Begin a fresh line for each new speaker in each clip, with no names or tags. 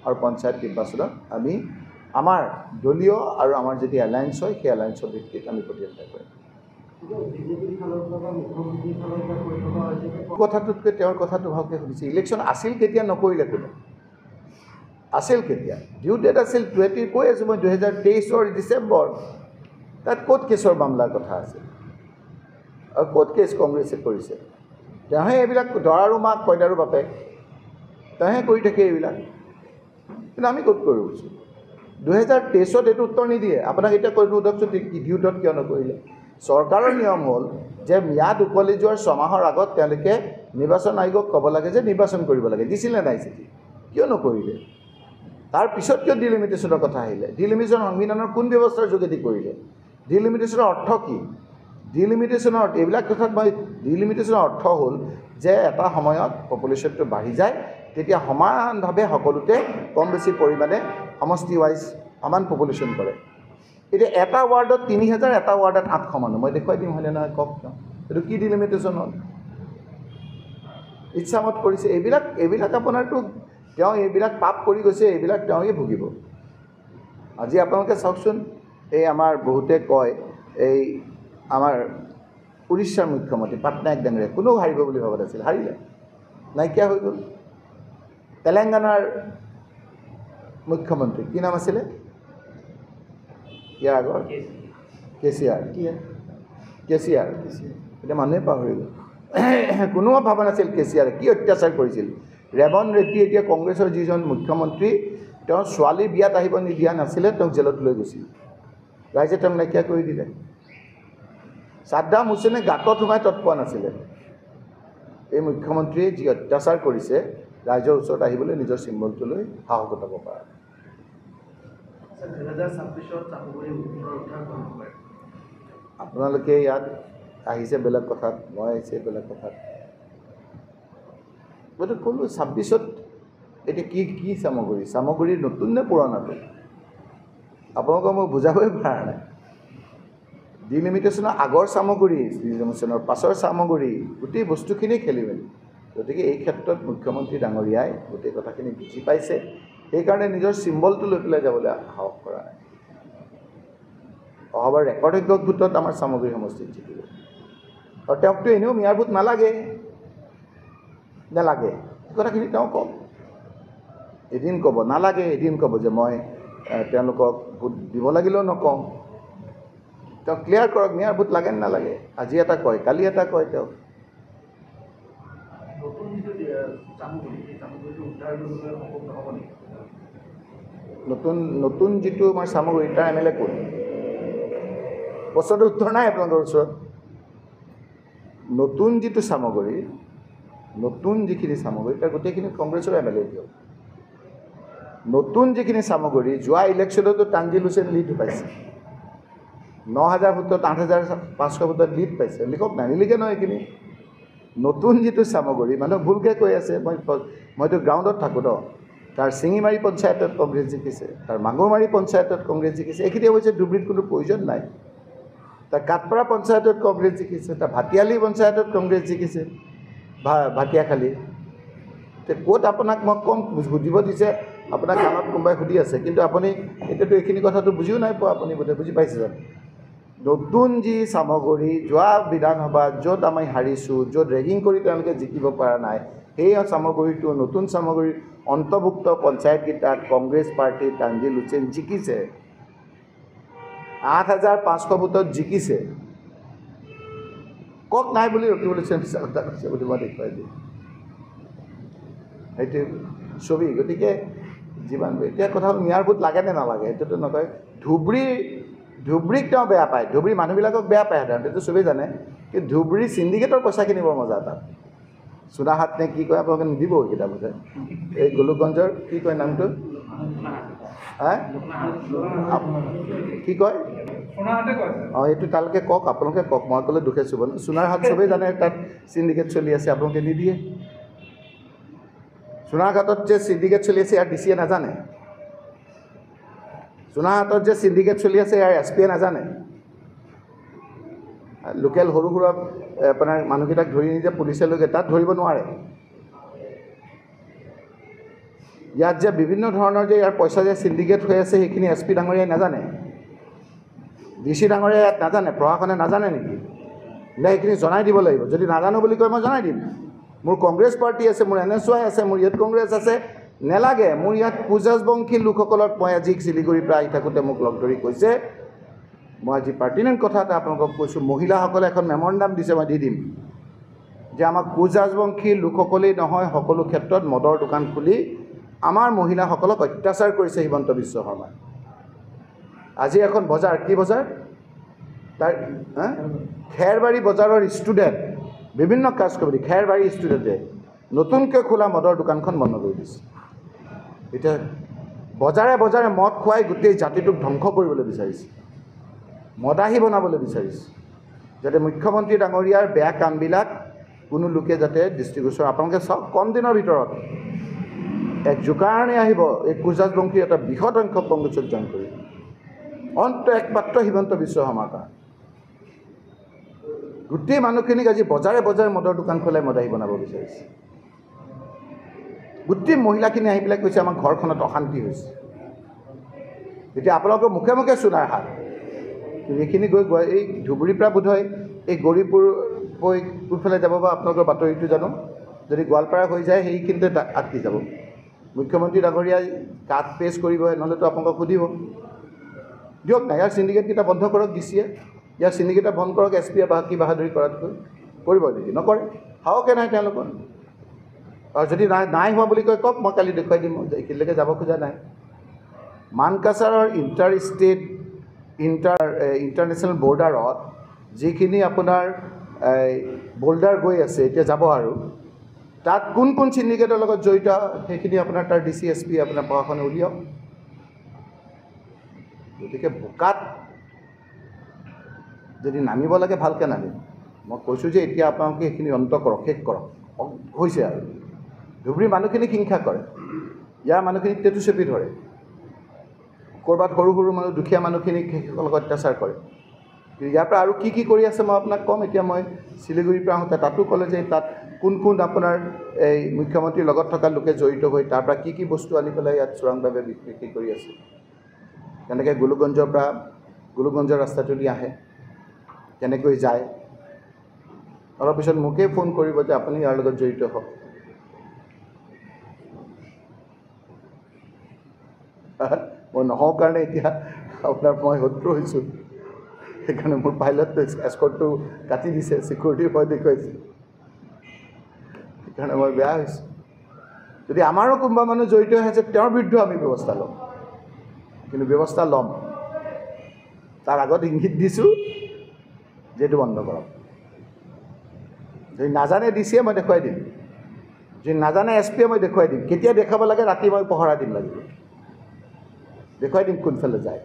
আৰু পঞ্চায়ত নিৰ্বাচনত আমি আমাৰ দলীয় আৰু আমাৰ যদি এলায়েন্স হয় সেই এলায়েন্সৰ ভিত্তিত আমি প্ৰতিষ্ঠা কৰিম। কথাটোতকৈ তেওঁৰ কথাটো ভালকৈ শুনিছে। ইলেকশ্যন আছিল কেতিয়া নকৰিলে কোনে? আছিল কেতিয়া? ডিউ ডেট আছিল 20 কৈ আছোঁ মই 2023 ডিচেম্বৰ। তাত ক'ত কেছৰ মামলাৰ কথা আছে আৰু ক'ত কেছ কংগ্ৰেছে কৰিছে? তেওঁহে এইবিলাক দৰাৰো মাক কইনাৰো বাপেক, তেওঁহে কৰি থাকে এইবিলাক। কিন্তু আমি ক'ত কৰি গৈছোঁ? 2023 এইটো উত্তৰ নিদিয়ে। আপোনাক এতিয়া কৈ সোধকচোন ডিউটত কিয় নকৰিলে? চৰকাৰৰ নিয়ম হ'ল যে ম্যাদ উকলি যোৱাৰ 6 মাহৰ আগত তেওঁলোকে নিৰ্বাচন আয়োগক ক'ব লাগে যে নিৰ্বাচন কৰিব লাগে। দিছিলে নাই চিঠি? কিয় নকৰিলে? তাৰপিছত কিয় ডিলিমিটেশ্যনৰ কথা আহিলে? ডিলিমিটেশ্যন সংবিধানৰ কোন ব্যৱস্থাৰ যোগেদি কৰিলে? ডিলিমিটেশ্যনৰ অৰ্থ কি? ডিলিমিটেশ্যনৰ এইবিলাক কথাত মই ডিলিমিটেশ্যনৰ অৰ্থ হ'ল যে এটা সময়ত পপুলেশ্যনটো বাঢ়ি যায়, তেতিয়া সমানভাৱে সকলোতে কম বেছি পৰিমাণে সমষ্টি ৱাইজ সমান পপুলেশ্যন কৰে। এতিয়া এটা ৱাৰ্ডত 3000, এটা ৱাৰ্ডত 800 মানুহ। মই দেখুৱাই দিম হয়নে নহয় কওক? এইটো কি ডিলিমিটেশ্যন হ'ল? ইচ্ছামত কৰিছে। এইবিলাক আপোনাৰতো তেওঁ এইবিলাক পাপ কৰি গৈছে, এইবিলাক তেওঁকে ভুগিব। আজি আপোনালোকে চাওকচোন, এই আমাৰ বহুতে কয় এই আমাৰ উৰিষ্যাৰ মুখ্যমন্ত্ৰী পাটনায়ক ডাঙৰীয়া কোনেও হাৰিব বুলি ভবা নাছিল, হাৰিলে, নাইকিয়া হৈ গ'ল। তেলেংগানাৰ মুখ্যমন্ত্ৰী কি নাম আছিলে ইয়াৰ আগৰ? কেচিআৰ। এতিয়া মানুহে পাহৰি গ'ল। কোনেও ভবা নাছিল কেচিআৰে কি অত্যাচাৰ কৰিছিল। ৰেৱন্ত ৰেড্ডী এতিয়া কংগ্ৰেছৰ যিজন মুখ্যমন্ত্ৰী, তেওঁৰ ছোৱালীৰ বিয়াত আহিব নিদিয়া নাছিলে, তেওঁক জেলত লৈ গৈছিল। ৰাইজে তেওঁক নাইকিয়া কৰি দিলে। ছাদ্দাম হুছেইনে গাঁতত সোমাই তৎ পোৱা নাছিলে। এই মুখ্যমন্ত্ৰীয়ে যি অত্যাচাৰ কৰিছে, ৰাইজৰ ওচৰত আহিবলৈ নিজৰ চিম্বলটো লৈ সাহস গোটাব পৰা। আপোনালোকে ইয়াত আহিছে বেলেগ কথাত, মই আহিছে বেলেগ কথাত। গতিকে ক'লো 26ত এতিয়া কি চামগুৰি নতুন নে পুৰণাটো? আপোনালোকক মই বুজাবই পৰা নাই। ডিলিমিটেশ্যনৰ আগৰ চামগুৰি, ডিলিমিটেশ্যনৰ পাছৰ চামগুৰি, গোটেই বস্তুখিনি খেলি মেলি। গতিকে এই ক্ষেত্ৰত মুখ্যমন্ত্ৰী ডাঙৰীয়াই গোটেই কথাখিনি বুজি পাইছে, সেইকাৰণে নিজৰ চিম্বলটো লৈ পেলাই যাবলৈ সাহস কৰা নাই। অহাবাৰ ৰেকৰ্ডযোগ্য ভোটত আমাৰ চামগুৰি সমষ্টিত জিকিব। আৰু তেওঁকতো এনেও মিয়াৰ ভোট নালাগে, এই কথাখিনি তেওঁ কওক। এদিন ক'ব নালাগে, এদিন ক'ব যে মই তেওঁলোকক ভোট দিব লাগিলেও নকওঁ। তেওঁ ক্লিয়াৰ কৰক মিয়াৰ ভোট লাগে নে নালাগে। আজি এটা কয়, কালি এটা কয় তেওঁ। নতুন যিটো আমাৰ চামগুৰি, তাৰ MLA কোন? প্ৰশ্নটোৰ উত্তৰ নাই আপোনালোকৰ ওচৰত। নতুন যিটো চামগুৰি, নতুন যিখিনি চামগুৰি, তাৰ গোটেইখিনি কংগ্ৰেছৰ MLA দিয়ক। নতুন যিখিনি চামগুৰি, যোৱা ইলেকশ্যনতো তানজিল হুছেইন লিড পাইছে। 9000 ভোটত 8500 ভোটত লিড পাইছে। লিখক নাই, নিলিখে নহয় এইখিনি। নতুন যিটো চামগুৰি, মানুহ ভুলকৈ কৈ আছে। মইতো গ্ৰাউণ্ডত থাকোঁ ন। তাৰ চিঙিমাৰী পঞ্চায়তত কংগ্ৰেছ জিকিছে, তাৰ মাগুৰমাৰী পঞ্চায়তত কংগ্ৰেছ জিকিছে। এইখিনি অৱশ্যে ধুবুৰীত কোনো প্ৰয়োজন নাই। তাৰ কাঠপাৰা পঞ্চায়তত কংগ্ৰেছ জিকিছে, তাৰ ভাটিয়ালি পঞ্চায়তত কংগ্ৰেছ জিকিছে, ভাটিয়াখালী। ক'ত আপোনাক মই কম সুধিব দিছে, আপোনাক কাণত কোনোবাই সুধি আছে, কিন্তু আপুনি এতিয়াতো এইখিনি কথাটো বুজিও নাই পোৱা। আপুনি বোধহয় বুজি পাইছে জানো? নতুন যি চামগুৰি, যোৱা বিধানসভাত য'ত আমি হাৰিছোঁ, য'ত ৰেগিং কৰি তেওঁলোকে জিকিব পৰা নাই, সেই চামগুৰিটো নতুন চামগুৰিৰ অন্তৰ্ভুক্ত পঞ্চায়তকেইটাত কংগ্ৰেছ পাৰ্টী তানজিল হুছেইন জিকিছে। 8500 ভোটত জিকিছে। কওক নাই বুলি ৰখিবলৈ চেষ্টা কৰিছে বুলি মই দেখুৱাই দিম। সেইটো ছবি। গতিকে যিমান এতিয়া কথা হ'ল মিয়াৰ ভোট লাগে নে নালাগে, সেইটোতো নকয়। ধুবুৰীক তেওঁ বেয়া পায়, ধুবুৰী মানুহবিলাকক বেয়া পায় সাধাৰণতে, সেইটো চবেই জানে। কিন্তু ধুবুৰী চিণ্ডিকেটৰ পইচাখিনি বৰ মজা তাত। চুনাহাট নে কি কয়, আপোনালোকে নিদিব এইকেইটা বোধহয়। এই গোলোকগঞ্জৰ কি কয় নামটো? কি কয়? অঁ, এইটো তালৈকে কওক, আপোনালোকে কওক, মই ক'লে দুখে চুব ন। চুনাৰহাট চবেই জানে তাত চিণ্ডিকেট চলি আছে, আপোনালোকে নিদিয়ে। চুনাৰঘাটত যে চিণ্ডিকেট চলি আছে ইয়াৰ DCয়ে নাজানে? চুনাৰহাটত যে চিণ্ডিকেট চলি আছে ইয়াৰ SPয়ে নাজানে? লোকেল সৰু সুৰা আপোনাৰ মানুহকেইটাক ধৰি নিজে পুলিচে লৈকে তাত ধৰিব নোৱাৰে। ইয়াত যে বিভিন্ন ধৰণৰ যে ইয়াৰ পইচা যে চিণ্ডিকেট হৈ আছে সেইখিনি SP ডাঙৰীয়াই নাজানে, DC ডাঙৰীয়াই ইয়াত নাজানে, প্ৰশাসনে নাজানে নেকি? নে সেইখিনি জনাই দিব লাগিব? যদি নাজানো বুলি কয় মই জনাই দিম। মোৰ কংগ্ৰেছ পাৰ্টি আছে, মোৰ NSY আছে, মোৰ ইউথ কংগ্ৰেছ আছে, নেলাগে। মোৰ ইয়াত পূজাজবংশী লোকসকলক মই আজি শিলিগুৰিৰ পৰা আহি থাকোঁতে মোক লগ ধৰি কৈছে, মই আজি পাৰ্টিনেণ্ট কথা এটা আপোনালোকক কৈছোঁ, মহিলাসকলে এখন মেমৰেণ্ডাম দিছে, মই দি দিম যে আমাক পূজাজবংশী লোকসকলেই নহয়, সকলো ক্ষেত্ৰত মদৰ দোকান খুলি আমাৰ মহিলাসকলক অত্যাচাৰ কৰিছে হিমন্ত বিশ্ব শৰ্মাই। আজি এখন বজাৰ, কি বজাৰ? তাৰ খেৰবাৰী বজাৰৰ ষ্টুডেণ্ট, বিভিন্ন কাষ্ট কমিটি, খেৰবাৰী ষ্টুডেণ্টে নতুনকৈ খোলা মদৰ দোকানখন বন্ধ কৰি দিছে। এতিয়া বজাৰে বজাৰে মদ খুৱাই গোটেই জাতিটোক ধ্বংস কৰিবলৈ বিচাৰিছে, মদাহী বনাবলৈ বিচাৰিছে, যাতে মুখ্যমন্ত্ৰী ডাঙৰীয়াৰ বেয়া কামবিলাক কোনো লোকে যাতে দৃষ্টিগোচৰ। আপোনালোকে চাওক, কম দিনৰ ভিতৰত এক জোকাৰণে আহিব এই পূজাজবংশীৰ এটা বৃহৎ সংখ্যক কংগ্ৰেছত জইন কৰিব। একমাত্ৰ হিমন্ত বিশ্ব শৰ্মাৰ কাৰণে গোটেই মানুহখিনিক আজি বজাৰে বজাৰে মদৰ দোকান খোলাই মদাহী বনাব বিচাৰিছে। গোটেই মহিলাখিনি আহি পেলাই কৈছে আমাৰ ঘৰখনত অশান্তি হৈছে। এতিয়া আপোনালোকৰ মুখে মুখে শুনাৰ হাত, কিন্তু এইখিনি গৈ এই ধুবুৰীৰ পৰা বোধহয় এই গৌৰীপুৰ হৈ কোনফালে যাব বা আপোনালোকৰ বাতৰিটো জানো, যদি গোৱালপাৰা হৈ যায় সেইখিনিতে আটকি যাব। মুখ্যমন্ত্ৰী ডাঙৰীয়াই কাট পেছ কৰিব, নহ'লেতো আপোনালোকক সুধিব। দিয়ক না, ইয়াৰ চিণ্ডিকেটকেইটা বন্ধ কৰক DCয়ে, ইয়াৰ চিণ্ডিকেটটা বন্ধ কৰক SPয়ে বাকী বাহাদুৰি কৰাতকৈ। কৰিব নেকি? নকৰে। সাহসে নাই তেওঁলোকৰ। আৰু যদি নাই হোৱা বুলি কয় কওক, মই কালি দেখুৱাই দিম। এইখিনিলৈকে যাব খোজা নাই। মানকাছাৰৰ ইণ্টাৰনেশ্যনেল বৰ্ডাৰত যিখিনি আপোনাৰ বোল্ডাৰ গৈ আছে, এতিয়া যাব আৰু তাত কোন কোন চিণ্ডিকেটৰ লগত জড়িত সেইখিনি আপোনাৰ তাৰ DC SP আপোনাৰ প্ৰশাসনে উলিয়াওক। গতিকে বোকাত যদি নামিব লাগে ভালকৈ নামিব। মই কৈছোঁ যে এতিয়া আপোনালোকে এইখিনি অন্ত কৰক, শেষ কৰক। হৈছে আৰু ধুবুৰীৰ মানুহখিনিক হিংসা কৰে, ইয়াৰ মানুহখিনিক টেটু চেপি ধৰে, ক'ৰবাত সৰু সৰু মানুহ দুখীয়া মানুহখিনিক সেইসকলক অত্যাচাৰ কৰে। কিন্তু ইয়াৰ পৰা আৰু কি কি কৰি আছে মই আপোনাক ক'ম। এতিয়া মই শিলিগুৰিৰ পৰা আহোঁতে তাতো ক'লে যে তাত কোন কোন আপোনাৰ এই মুখ্যমন্ত্ৰীৰ লগত থকা লোকে জড়িত হৈ তাৰ পৰা কি কি বস্তু আনি পেলাই ইয়াত চোৰাংভাৱে বিক্ৰী কৰি আছে। কেনেকৈ গোলোকগঞ্জৰ ৰাস্তাটোদি আহে, কেনেকৈ যায়। অলপ পিছত মোকেই ফোন কৰিব যে আপুনি ইয়াৰ লগত জড়িত হওক। মই নহওঁ কাৰণে এতিয়া আপোনাৰ মই শত্ৰু হৈছোঁ, সেইকাৰণে মোৰ পাইলট এস্কৰ্টটো কাটি দিছে, চিকিউৰিটিৰ ভয় দেখুৱাইছে, সেইকাৰণে মই বেয়া হৈছোঁ। যদি আমাৰো কোনোবা মানুহ জড়িত হৈ আছে তেওঁৰ বিৰুদ্ধে আমি ব্যৱস্থা ল'ম, কিন্তু ব্যৱস্থা ল'ম। তাৰ আগত ইংগিত দিছোঁ যে এইটো বন্ধ কৰক। যদি নাজানে DCয়ে মই দেখুৱাই দিম, যদি নাজানে SPয়ে মই দেখুৱাই দিম। কেতিয়া দেখাব লাগে ৰাতি মই পহৰা দিম, লাগিব দেখুৱাই দিম কোনফালে যায়।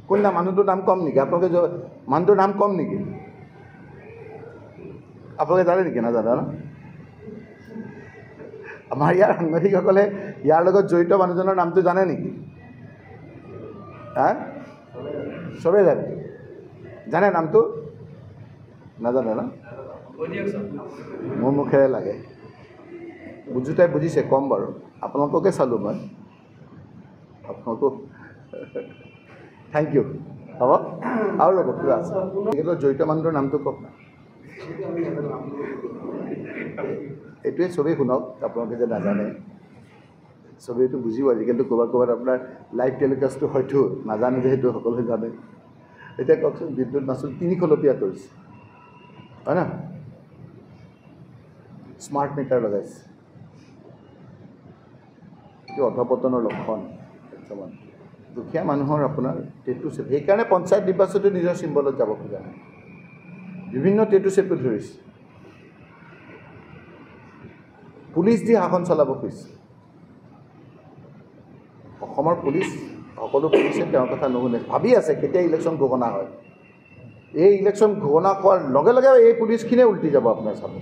কোনটা মানুহটোৰ নাম কম নেকি? আপোনালোকে মানুহটোৰ নাম কম নেকি? আপোনালোকে জানে নেকি? নাজানে ন? আমাৰ ইয়াৰ সাংবাদিকসকলে ইয়াৰ লগত জড়িত মানুহজনৰ নামটো জানে নেকি? হা, চবেই জানে? জানে নামটো? নাজানে ন? মোৰ মুখেৰে লাগে। বুজোতাই বুজিছে, কম বাৰু। আপোনালোককে চালোঁ মই, আপোনালোকক থেংক ইউ। হ'ব, আৰু ৰ'ব কিবা আছে তেখেতৰ জড়িত মানুহটোৰ নামটো কওক না। এইটোৱে চবেই শুনক, আপোনালোকে যে নাজানে চবেইটো বুজিব। আজিকালিতো ক'ৰবাত ক'ৰবাত আপোনাৰ লাইভ টেলিকাষ্টটো হয়তো নাজানে যে সেইটো সকলোৱে জানে। এতিয়া কওকচোন, বিদ্যুৎ মাচুল 300 কৰিছে, হয় না? স্মাৰ্ট মিটাৰ লগাইছে, এইটো অধপতনৰ লক্ষণ। বৰ্তমান দুখীয়া মানুহৰ আপোনাৰ টেটু চেপ, সেইকাৰণে পঞ্চায়ত নিৰ্বাচনটো নিজৰ চিম্বলত যাব খোজা নাই। বিভিন্ন টেটু চেপো ধৰিছে, পুলিচ দি শাসন চলাব খুজিছে। অসমৰ পুলিচ, সকলো পুলিচে তেওঁৰ কথা নুশুনে, ভাবি আছে কেতিয়া ইলেকশ্যন ঘোষণা হয়। এই ইলেকশ্যন ঘোষণা হোৱাৰ লগে লগে এই পুলিচখিনিয়ে উল্টি যাব আপোনাৰ চাব।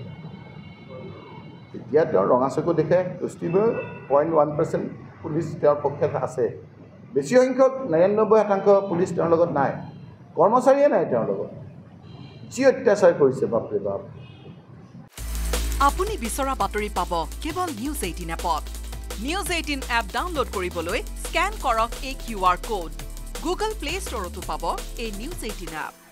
এতিয়া তেওঁৰ ৰঙা চকু দেখে 0.1% পুলিচ তেওঁৰ পক্ষত আছে। বেছি সংখ্যক 99% পুলিচ তেওঁৰ লগত নাই, কৰ্মচাৰীয়ে নাই তেওঁৰ লগত। যি অত্যাচাৰ কৰিছে, বাপৰে বাপ।
আপুনি বিচৰা বাতৰি পাব কেৱল নিউজ 18 এপত। নিউজ 18 এপ ডাউনলোড কৰিবলৈ স্ক্যান কৰক এই QR code. Google Play Store তো পাব এই নিউজ 18 এপ।